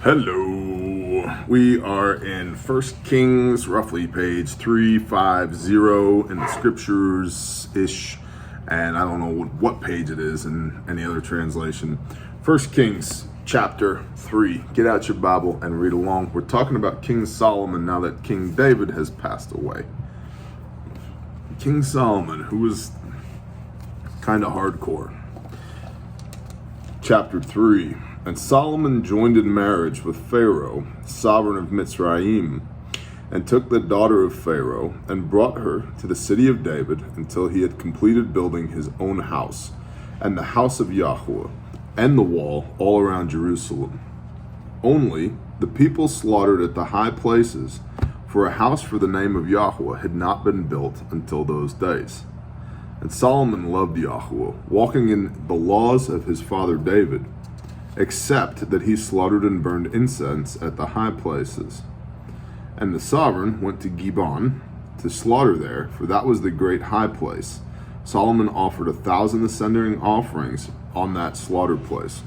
Hello, we are in 1 Kings, roughly page 350 in the scriptures-ish, and I don't know what page it is in any other translation. 1 Kings chapter 3. Get out your Bible and read along. We're talking about King Solomon now that King David has passed away. King Solomon, who was kind of hardcore. Chapter 3. And Solomon joined in marriage with Pharaoh, sovereign of Mitzrayim, and took the daughter of Pharaoh, and brought her to the city of David until he had completed building his own house, and the house of Yahweh, and the wall all around Jerusalem. Only the people slaughtered at the high places, for a house for the name of Yahweh had not been built until those days. And Solomon loved Yahweh, walking in the laws of his father David, except that he slaughtered and burned incense at the high places. And the sovereign went to Gibeon to slaughter there, for that was the great high place. Solomon offered 1,000 ascending offerings on that slaughter place.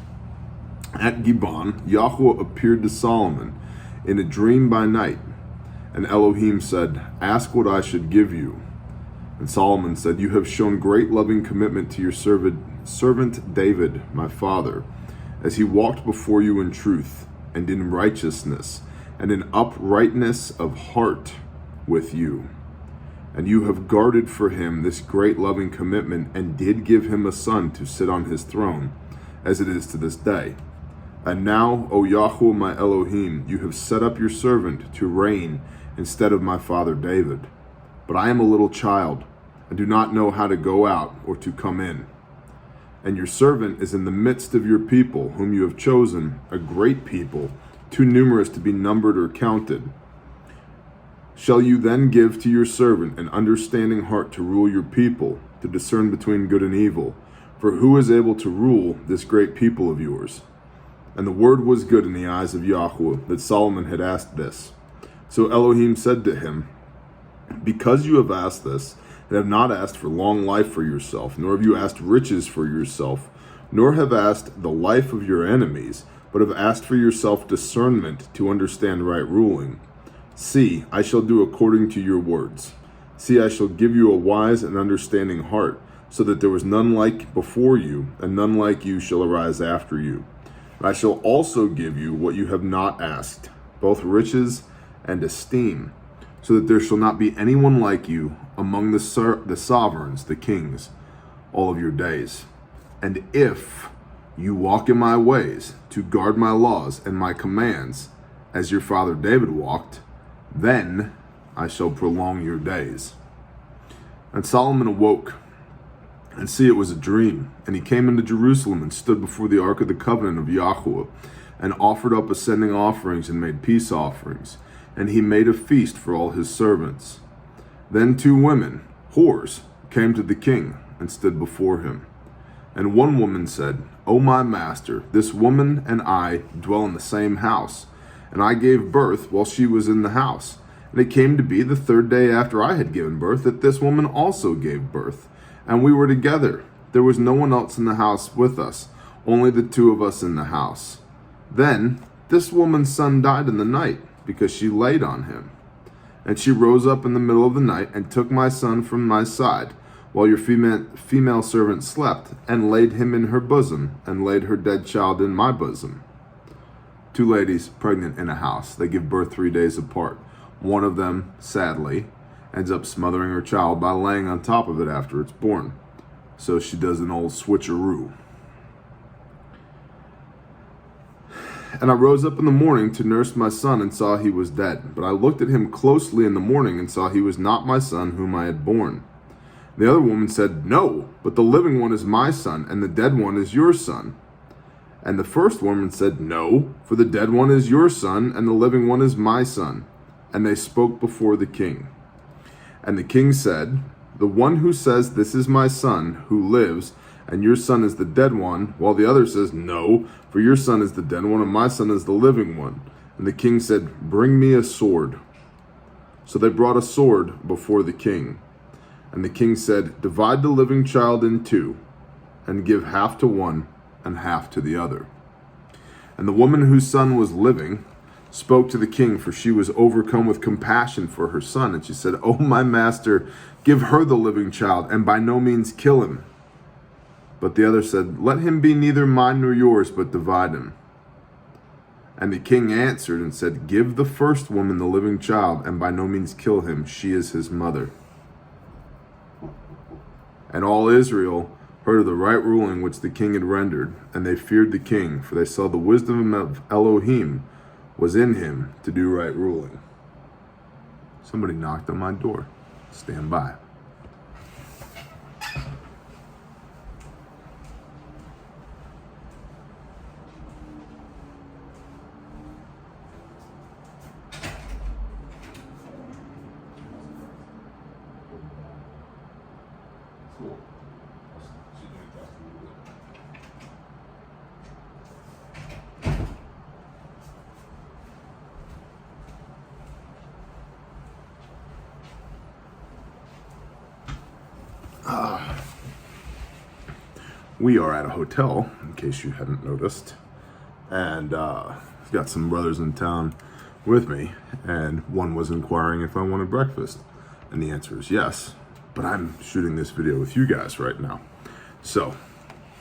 At Gibeon, Yahweh appeared to Solomon in a dream by night, and Elohim said, "Ask what I should give you." And Solomon said, "You have shown great loving commitment to your servant David, my father, as he walked before you in truth, and in righteousness, and in uprightness of heart with you. And you have guarded for him this great loving commitment, and did give him a son to sit on his throne, as it is to this day. And now, O Yahweh my Elohim, you have set up your servant to reign instead of my father David. But I am a little child, and do not know how to go out or to come in. And your servant is in the midst of your people, whom you have chosen, a great people, too numerous to be numbered or counted. Shall you then give to your servant an understanding heart to rule your people, to discern between good and evil? For who is able to rule this great people of yours?" And the word was good in the eyes of Yahweh, that Solomon had asked this. So Elohim said to him, "Because you have asked this, and have not asked for long life for yourself, nor have you asked riches for yourself, nor have asked the life of your enemies, but have asked for yourself discernment to understand right ruling. See, I shall do according to your words. See, I shall give you a wise and understanding heart, so that there was none like before you, and none like you shall arise after you. And I shall also give you what you have not asked, both riches and esteem, so that there shall not be anyone like you among the sovereigns, the kings, all of your days. And if you walk in my ways, to guard my laws and my commands, as your father David walked, then I shall prolong your days." And Solomon awoke, and see, it was a dream. And he came into Jerusalem, and stood before the ark of the covenant of Yahweh, and offered up ascending offerings, and made peace offerings. And he made a feast for all his servants. Then 2 women, whores, came to the king, and stood before him. And one woman said, "O my master, this woman and I dwell in the same house, and I gave birth while she was in the house. And it came to be the 3rd day after I had given birth, that this woman also gave birth. And we were together. There was no one else in the house with us, only the 2 of us in the house. Then this woman's son died in the night, because she laid on him. And she rose up in the middle of the night, and took my son from my side, while your female servant slept, and laid him in her bosom, and laid her dead child in my bosom." 2 ladies pregnant in a house. They give birth 3 days apart. One of them, sadly, ends up smothering her child by laying on top of it after it's born. So she does an old switcheroo. "And I rose up in the morning to nurse my son, and saw he was dead. But I looked at him closely in the morning, and saw he was not my son whom I had born. The other woman said, 'No, but the living one is my son, and the dead one is your son.' And the first woman said, 'No, for the dead one is your son, and the living one is my son.' And they spoke before the king. And the king said, 'The one who says, "This is my son," who lives, and your son is the dead one, while the other says, "No, for your son is the dead one, and my son is the living one." And the king said, "Bring me a sword." So they brought a sword before the king. And the king said, "Divide the living child in 2, and give half to one and half to the other." And the woman whose son was living spoke to the king, for she was overcome with compassion for her son. And she said, "O my master, give her the living child, and by no means kill him." But the other said, "Let him be neither mine nor yours, but divide him." And the king answered and said, "Give the first woman the living child, and by no means kill him. She is his mother." And all Israel heard of the right ruling which the king had rendered, and they feared the king, for they saw the wisdom of Elohim was in him to do right ruling. Somebody knocked on my door. Stand by. We are at a hotel, in case you hadn't noticed, and I've got some brothers in town with me, and one was inquiring if I wanted breakfast, and the answer is yes, but I'm shooting this video with you guys right now, so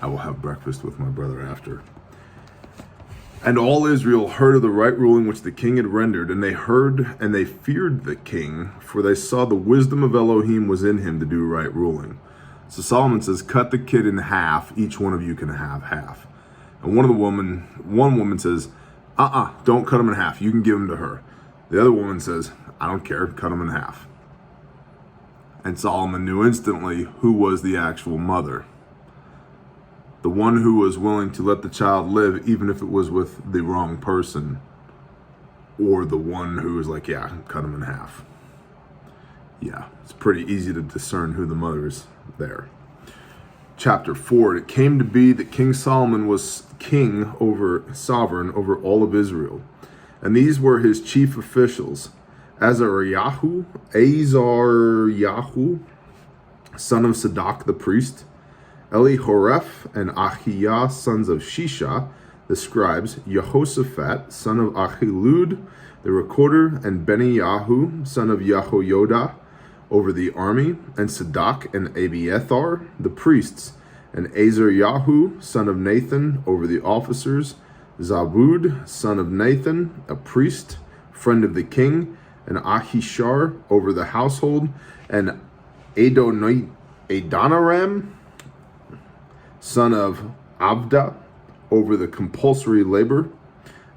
I will have breakfast with my brother after. And all Israel heard of the right ruling which the king had rendered, and they heard and they feared the king, for they saw the wisdom of Elohim was in him to do right ruling. So Solomon says, cut the kid in half. Each one of you can have half. And one woman says, don't cut him in half. You can give him to her. The other woman says, I don't care. Cut him in half. And Solomon knew instantly who was the actual mother. The one who was willing to let the child live, even if it was with the wrong person. Or the one who was like, yeah, cut him in half. Yeah, it's pretty easy to discern who the mother is there. Chapter 4, it came to be that King Solomon was sovereign over all of Israel. And these were his chief officials: Azaryahu, son of Sadok the priest, Elihoreph and Ahijah, sons of Shisha, the scribes, Jehoshaphat, son of Ahilud, the recorder, and Beniyahu, son of Yehoiada, over the army, and Sadok and Abiathar, the priests, and Azaryahu, son of Nathan, over the officers, Zabud, son of Nathan, a priest, friend of the king, and Ahishar, over the household, and Adoniram, son of Abda, over the compulsory labor.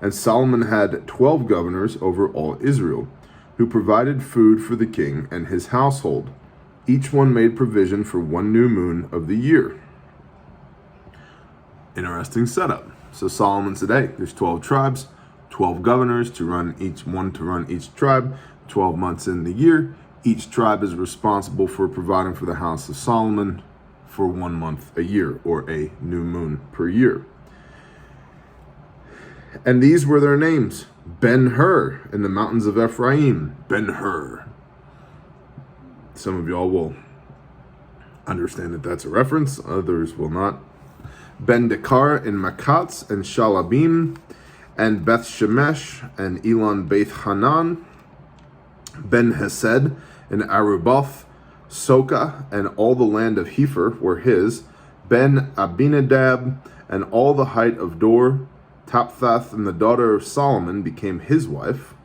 And Solomon had 12 governors over all Israel, who provided food for the king and his household. Each one made provision for 1 new moon of the year. Interesting setup. So Solomon said, hey, there's 12 tribes, 12 governors to run each tribe, 12 months in the year. Each tribe is responsible for providing for the house of Solomon for 1 month a year, or a new moon per year. And these were their names: Ben-Hur in the mountains of Ephraim. Ben-Hur. Some of y'all will understand that that's a reference. Others will not. Ben-Dekar in Makatz and Shalabim, and Beth-Shemesh and Elon Beth-Hanan. Ben-Hesed in Aruboth, Soka, and all the land of Hefer were his. Ben-Abinadab and all the height of Dor. Taphath and the daughter of Solomon became his wife.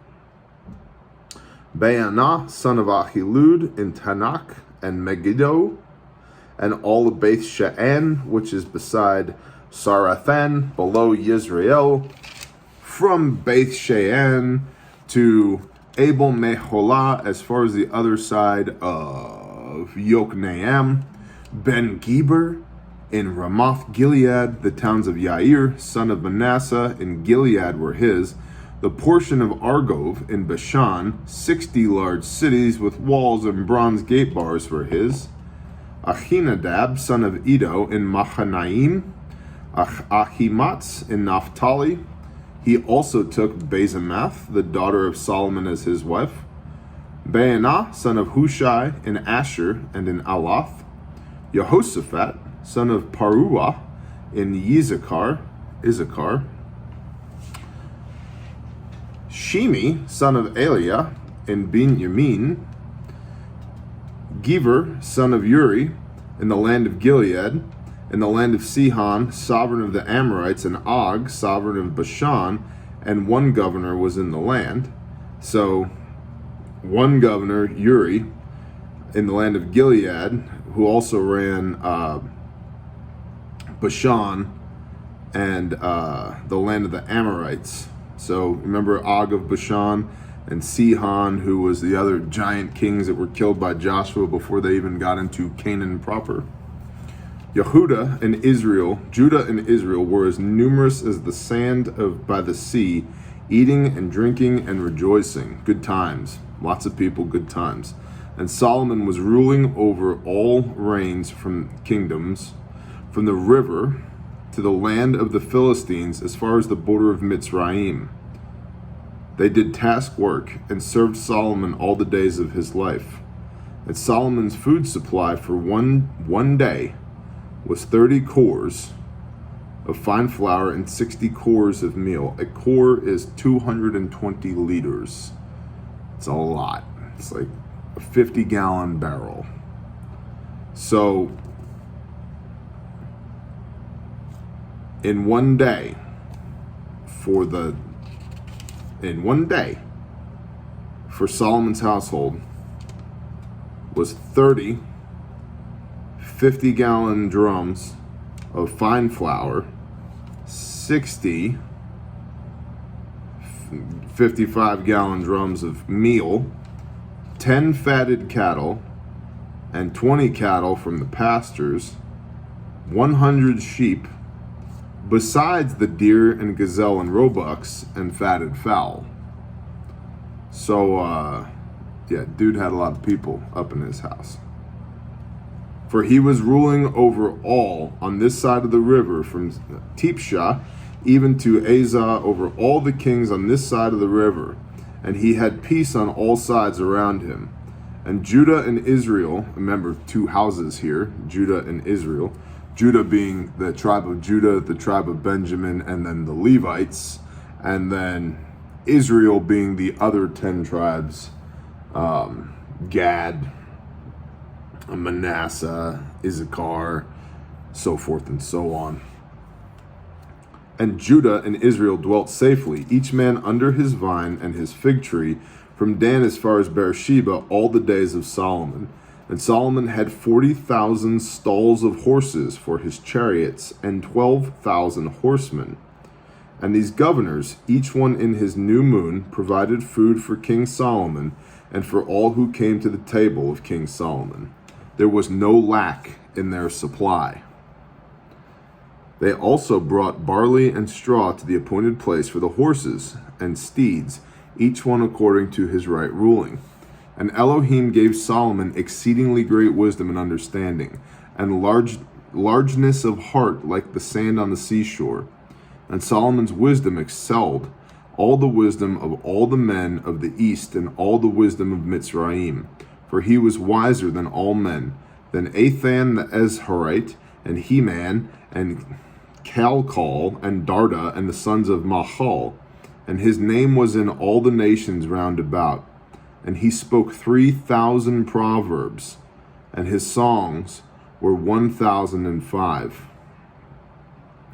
Baanah, son of Ahilud, in Tanakh and Megiddo, and all of Beth She'an, which is beside Sarathan, below Yisrael, from Beth She'an to Abel Meholah, as far as the other side of Yokneam. Ben Geber in Ramoth Gilead, the towns of Yair, son of Manasseh, in Gilead were his. The portion of Argov in Bashan, 60 large cities with walls and bronze gate bars were his. Ahinadab, son of Edo, in Mahanaim. Ahimatz in Naphtali. He also took Bazemath, the daughter of Solomon, as his wife. Baanah, son of Hushai, in Asher and in Aloth. Jehoshaphat, son of Paruah, in Issachar. Shimi, son of Eliah, in Benjamin, Gever, son of Uri, in the land of Gilead, in the land of Sihon, sovereign of the Amorites, and Og, sovereign of Bashan, and one governor was in the land. So, one governor, Uri, in the land of Gilead, who also ran Bashan and the land of the Amorites. So, remember Og of Bashan and Sihon, who was the other giant kings that were killed by Joshua before they even got into Canaan proper. Judah and Israel were as numerous as the sand by the sea, eating and drinking and rejoicing. Good times. Lots of people, good times. And Solomon was ruling over all reigns from kingdoms, from the river to the land of the Philistines as far as the border of Mitzrayim. They did task work and served Solomon all the days of his life. And Solomon's food supply for one day was 30 cores of fine flour and 60 cores of meal. A core is 220 liters. It's a lot. It's like a 50-gallon barrel. So, in one day, for Solomon's household was 30 50-gallon drums of fine flour, 60 55-gallon drums of meal, 10 fatted cattle, and 20 cattle from the pastures, 100 sheep, besides the deer and gazelle and roebucks and fatted fowl. So, yeah, dude had a lot of people up in his house. For he was ruling over all on this side of the river, from Tipshah even to Azah, over all the kings on this side of the river. And he had peace on all sides around him. And Judah and Israel, remember, two houses here, Judah and Israel. Judah being the tribe of Judah, the tribe of Benjamin, and then the Levites. And then Israel being the other 10 tribes, Gad, Manasseh, Issachar, so forth and so on. And Judah and Israel dwelt safely, each man under his vine and his fig tree, from Dan as far as Beersheba, all the days of Solomon. And Solomon had 40,000 stalls of horses for his chariots, and 12,000 horsemen. And these governors, each one in his new moon, provided food for King Solomon, and for all who came to the table of King Solomon. There was no lack in their supply. They also brought barley and straw to the appointed place for the horses and steeds, each one according to his right ruling. And Elohim gave Solomon exceedingly great wisdom and understanding, and largeness of heart like the sand on the seashore. And Solomon's wisdom excelled all the wisdom of all the men of the east and all the wisdom of Mitzrayim. For he was wiser than all men, than Athan the Ezharite, and Heman, and Calcol, and Darda, and the sons of Mahal. And his name was in all the nations round about. And he spoke 3,000 proverbs, and his songs were 1,005.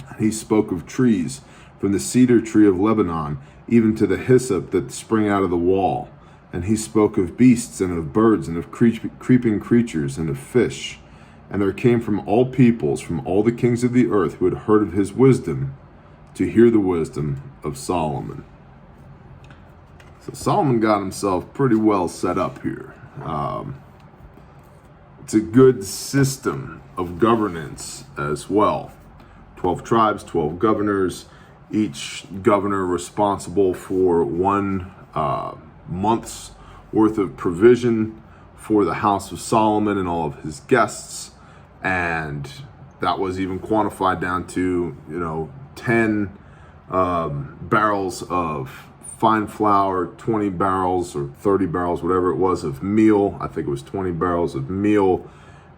And he spoke of trees, from the cedar tree of Lebanon, even to the hyssop that spring out of the wall. And he spoke of beasts and of birds and of creeping creatures and of fish. And there came from all peoples, from all the kings of the earth who had heard of his wisdom, to hear the wisdom of Solomon. So Solomon got himself pretty well set up here. It's a good system of governance as well. 12 tribes, 12 governors, each governor responsible for one month's worth of provision for the house of Solomon and all of his guests. And that was even quantified down to, 10 barrels of fine flour, 20 barrels or 30 barrels, whatever it was, of meal. I think it was 20 barrels of meal,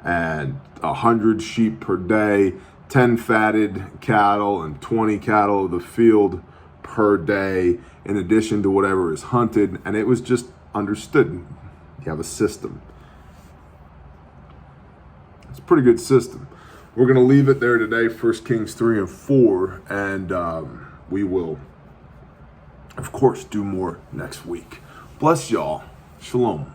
and 100 sheep per day, 10 fatted cattle, and 20 cattle of the field per day in addition to whatever is hunted, and it was just understood. You have a system. It's a pretty good system. We're going to leave it there today, 1 Kings 3 and 4, and we will, of course, do more next week. Bless y'all. Shalom.